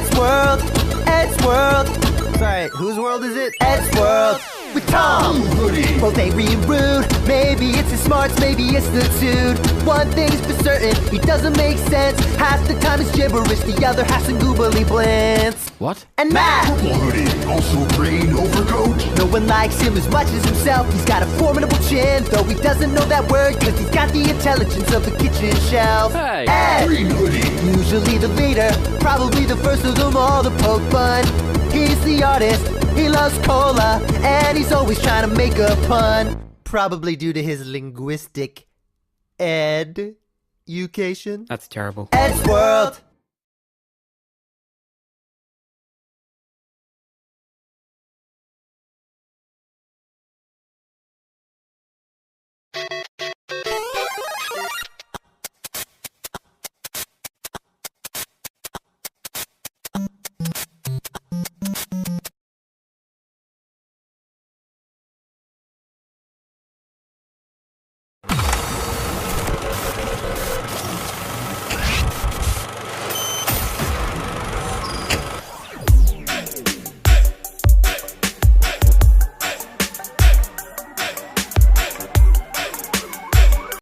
Ezworld, Ezworld. Sorry, whose world is it? Ezworld. With Tom, both angry and rude. Maybe it's his smarts, maybe it's the dude. One thing's for certain, he doesn't make sense. Half the time it's gibberish, the other half's in googly blintz. What? And Matt, purple hoodie, also green overcoat. No one likes him as much as himself. He's got a formidable chin, though he doesn't know that word, cause he's got the intelligence of the kitchen shelf. Hey. Ed, Green hoodie, usually the leader, probably the first of them all to poke fun. He's the artist, he loves cola, and he's always trying to make a pun. Probably due to his linguistic education. That's terrible. Ezworld.